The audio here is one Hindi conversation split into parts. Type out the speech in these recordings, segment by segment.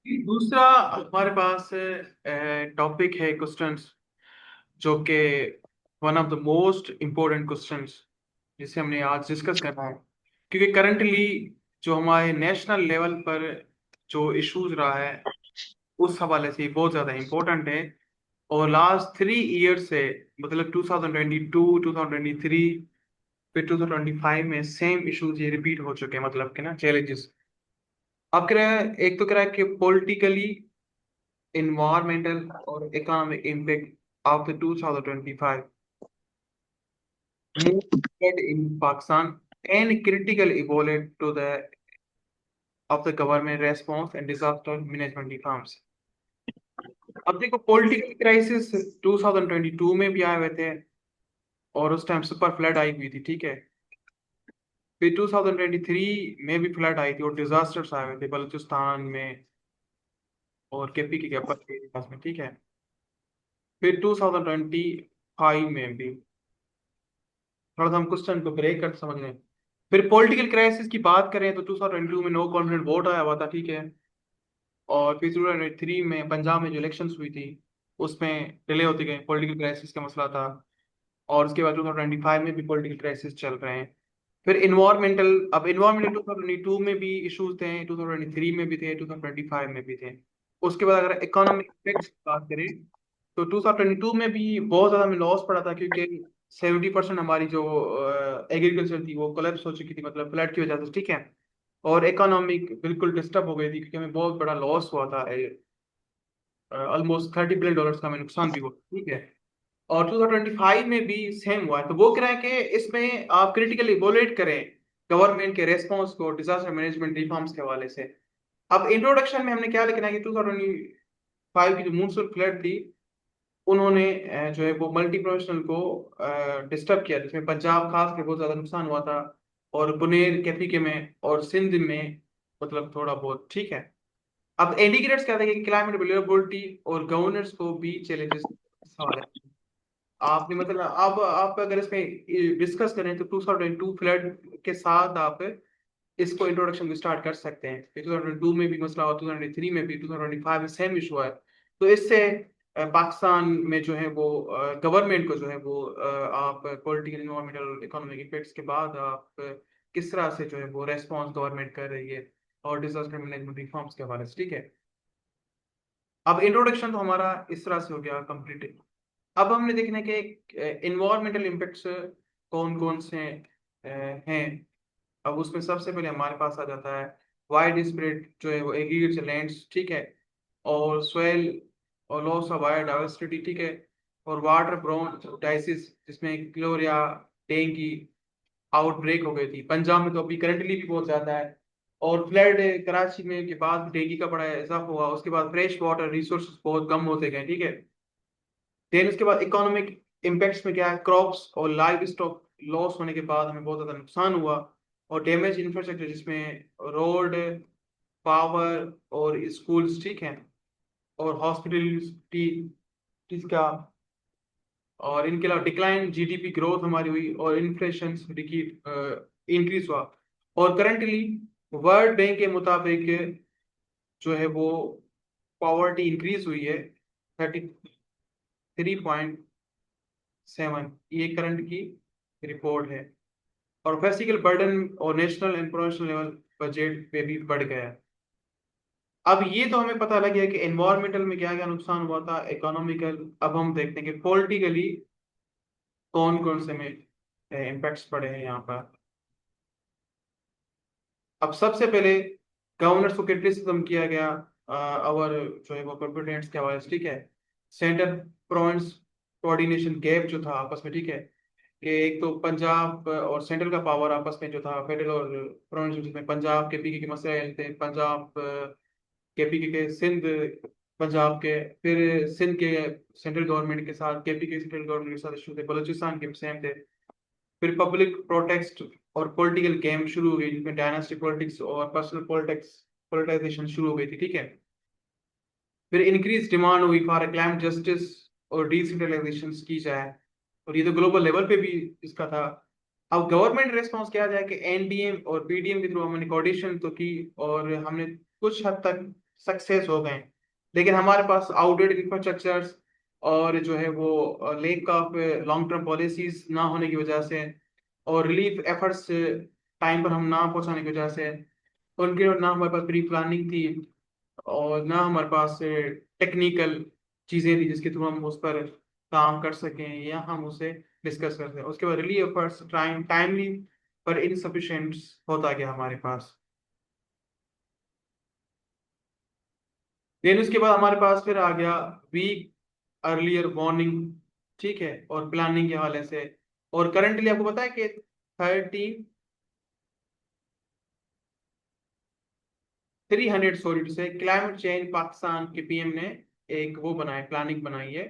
दूसरा हमारे पास टॉपिक है क्वेश्चंस, जो कि one of the most important questions जिसे हमने आज डिस्कस करना है। क्योंकि करंटली जो हमारे नेशनल लेवल पर जो इश्यूज रहा है, उस हवाले से ये बहुत ज़्यादा इम्पोर्टेंट है। और लास्ट 3 ईयर से, मतलब 2022, 2023, फिर 2025 में सेम इश्यूज ये रिपीट हो चुके हैं, मतलब कि ना चैलेंजेस। अब कह रहा है, एक तो कह रहा है कि politically, environmental or economic impact of the 2025 movement in Pakistan and critical evaluate to the of the government response and disaster management reforms। अब देखो, पॉलिटिकल क्राइसिस 2022 में भी आए हुए थे, और उस टाइम सुपर फ्लड आई हुई थी, ठीक है। फिर 2023 में भी फ्लड आई थी और डिजास्टर्स आए हुए थे बलूचिस्तान में और केपी के अपर एरियाज में, ठीक है। फिर 2025 में भी, थोड़ा सा हम क्वेश्चन को ब्रेक कर समझ लें। फिर पॉलिटिकल क्राइसिस की बात करें तो 2022 में नो कॉन्फिडेंस वोट आया हुआ था, ठीक है। और फिर 2023 में पंजाब में जो इलेक्शंस हुई थी, उसमें डिले होती गई, पॉलिटिकल क्राइसिस का मसला था। और उसके बाद 2025 में भी पॉलिटिकल क्राइसिस चल रहे हैं। फिर इन्वायरमेंटल, अब इन्वायरमेंटल 2022 में भी इश्यूज थे, 2023 में भी थे, 2025 में भी थे। उसके बाद अगर इकोनॉमिक इफेक्ट्स की बात करें तो 2022 में भी बहुत ज़्यादा हमें लॉस पड़ा था, क्योंकि 70% हमारी जो एग्रीकल्चर थी वो कोलैप्स हो चुकी थी, मतलब फ्लड की वजह से, ठीक है। और इकोनॉमिक बिल्कुल डिस्टर्ब हो गई थी, क्योंकि हमें बहुत बड़ा लॉस हुआ था। ऑलमोस्ट $30 बिलियन का हमें नुकसान भी हुआ, ठीक है। और 2025 में भी सेम हुआ है। तो वो कह रहा है कि इसमें आप क्रिटिकली इवोल्यूट करें गवर्नमेंट के रेस्पॉन्स को डिजास्टर मैनेजमेंट रिफॉर्म्स के हवाले से। अब इंट्रोडक्शन में हमने क्या लिखना है कि 2025 की जो मूनसून फ्लड थी, उन्होंने जो है वो मल्टी प्रोफेशनल को डिस्टर्ब किया, जिसमें पंजाब खास के बहुत ज्यादा नुकसान हुआ था, और बुनेर केपीके में और सिंध में मतलब थोड़ा बहुत, ठीक है। अब इंडिकेटर्स क्या थे कि क्लाइमेट वेरिएबिलिटी और गवर्नेंस को भी चैलेंजेस सवाल है। आपने मतलब, अब आप अगर इसमें डिस्कस करें तो 2002 फ्लड के साथ आप इसको इंट्रोडक्शन को स्टार्ट कर सकते हैं। 2002 में भी मसला हुआ, 2003 में भी, 2025 में सेम इशू है। तो इससे पाकिस्तान में जो है वो गवर्नमेंट को जो है वो आप पॉलिटिकल, इन्वायरमेंटल, इकोनॉमिक इफेक्ट्स के बाद आप किस तरह से जो है वो रेस्पॉन्स गवर्नमेंट कर रही है, और डिजास्टर मैनेजमेंट रिफॉर्म्स के हवाले से, ठीक है। अब इंट्रोडक्शन तो हमारा इस तरह से हो गया कंप्लीट। अब हमने देखना है कि इन्वायरमेंटल इम्पेक्ट्स कौन कौन से हैं। अब उसमें सबसे पहले हमारे पास आ जाता है वाइड स्प्रेड जो है वो एग्रीकल्चर लैंड्स, ठीक है। और सोयल और लॉस ऑफ बायोडाइवर्सिटी, ठीक है। और वाटर ब्रोन डाइसिस, जिसमें क्लोरिया डेंगू आउटब्रेक हो गई थी पंजाब में, तो अभी करंटली भी बहुत ज्यादा है। और फ्लड कराची में के बाद डेंगू का बड़ा इजाफा हुआ, उसके बाद फ्रेश वाटर रिसोर्सेज बहुत कम होते गए, ठीक है। देन उसके बाद इकोनॉमिक इम्पैक्ट्स में क्या है, क्रॉप्स और लाइव स्टॉक लॉस होने के बाद हमें बहुत ज़्यादा नुकसान हुआ। और डैमेज इंफ्रास्ट्रक्चर, जिसमें रोड, पावर और स्कूल्स, ठीक है। और हॉस्पिटलिटी का। और इनके अलावा डिक्लाइन जीडीपी ग्रोथ हमारी हुई, और इन्फ्लेशन इंक्रीज हुआ। और करंटली वर्ल्ड बैंक के मुताबिक जो है वो पॉवर्टी इंक्रीज हुई है 33.7, ये करंट की रिपोर्ट है। और फिजिकल बर्डन और national and professional level budget पे भी बढ़ गया है। अब ये तो हमें पता लग गया कि एनवायरमेंटल में क्या क्या नुकसान हुआ था, इकोनॉमिकल। अब हम देखते हैं कि पॉलिटिकली कौन कौन से में इम्पैक्ट्स पड़े हैं यहाँ पर। अब सबसे पहले गवर्नर्स को क्रिटिसिज्म किया गया और जो है वो कॉम्पिटेंट्स के हवाले से, ठीक है। सेंटर प्रोविंस कोऑर्डिनेशन गैप जो था आपस में, ठीक है। कि एक तो पंजाब और सेंट्रल का पावर आपस में जो था, फेडरल और प्रोविंस में, पंजाब के पीके के मसले थे, पंजाब के पीके के सिंध, पंजाब के, फिर सिंध के सेंट्रल गवर्नमेंट के साथ, केपी के सेंट्रल गवर्नमेंट के साथ इशू थे, बलूचिस्तान के सेम थे। फिर पब्लिक प्रोटेस्ट और पॉलिटिकल गेम शुरू हो गई, जिसमें डायनास्टिक पॉलिटिक्स और पर्सनल पॉलिटिक्स पॉलिटाइजेशन शुरू हो गई थी, ठीक है। फिर इंक्रीज डिमांड हुई फॉर क्लाइमेट जस्टिस और डिसेंट्रलाइजेशन की जाए, और ये तो ग्लोबल लेवल पे भी इसका था। अब गवर्नमेंट रेस्पॉन्स किया जाए कि एनडीएम और पीडीएम के थ्रू हमने कोऑर्डिनेशन तो की, और हमने कुछ हद तक सक्सेस हो गए, लेकिन हमारे पास आउटडेटेड इंफ्रास्ट्रक्चर्स और जो है वो lake of long term policies ना होने की वजह से, और रिलीफ एफर्ट्स टाइम पर हम ना पहुंचाने की वजह से, उनके और ना हमारे पास प्री प्लानिंग थी, और ना हमारे पास टेक्निकल चीज़ें थी जिसके थ्रू हम उस पर काम कर सकें या हम उसे डिस्कस कर सकें। उसके बाद रिलीफ एफर्ट्स टाइमली पर इनसफिशिएंट होता गया हमारे पास। देन उसके बाद हमारे पास फिर आ गया वीक अर्लियर वार्निंग, ठीक है, और प्लानिंग के हवाले से। और करंटली आपको पता है कि 300 सॉरी से क्लाइमेट चेंज पाकिस्तान के पीएम ने एक वो बनाया, प्लानिंग बनाई है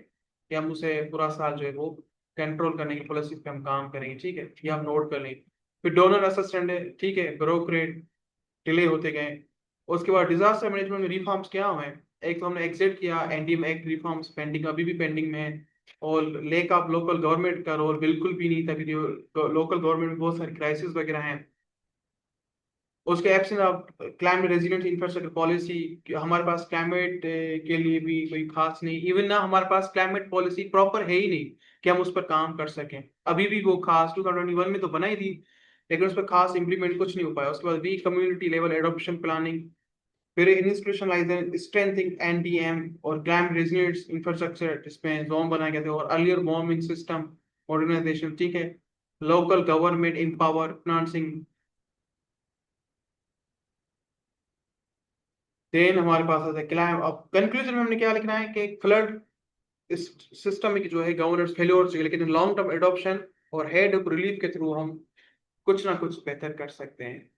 कि हम उसे पूरा साल जो है वो कंट्रोल करने की पॉलिसी पे हम काम करेंगे, ठीक है, ये आप नोट कर लें। फिर डोनर असिस्टेंट है, ठीक है, ब्रोकरेट डिले होते गए। उसके बाद डिजास्टर मैनेजमेंट में रिफॉर्म्स क्या हुए हैं, एक तो हमने एग्जिट किया, एनडीएम एक्ट रिफॉर्म्स पेंडिंग, अभी भी पेंडिंग में है। और लेक ऑफ लोकल गवर्नमेंट का रोल बिल्कुल भी नहीं था, क्योंकि लोकल गवर्नमेंट में बहुत सारी क्राइसिस वगैरह हैं। उसके absence of climate resilient infrastructure policy, हमारे पास क्लाइमेट के लिए भी कोई खास नहीं, इवन ना हमारे पास क्लाइमेट पॉलिसी प्रॉपर है ही नहीं कि हम उस पर काम कर सकें। अभी भी वो खास 2021 में तो बनाई थी, लेकिन उस पर खास इंप्लीमेंट कुछ नहीं हो पाया। उसके बाद we community level adoption planning, फिर इंस्टीट्यूशनलाइजेशन स्ट्रेंथिंग एनडीएम और क्लाइमेट रेजिलिएंट इंफ्रास्ट्रक्चर, जिसमें जोन बनाए गए थे, और अर्लियर वार्मिंग सिस्टम मॉडर्नाइजेशन, ठीक है, local government empower financing. Then हमारे पास आता है क्लाइम, अब कंक्लूजन में हमने क्या लिखना है कि फ्लड इस सिस्टम की जो है गवर्नेंस फेल्योर हो चुकी है, लेकिन लॉन्ग टर्म एडॉप्शन और हेड रिलीफ के थ्रू हम कुछ ना कुछ बेहतर कर सकते हैं।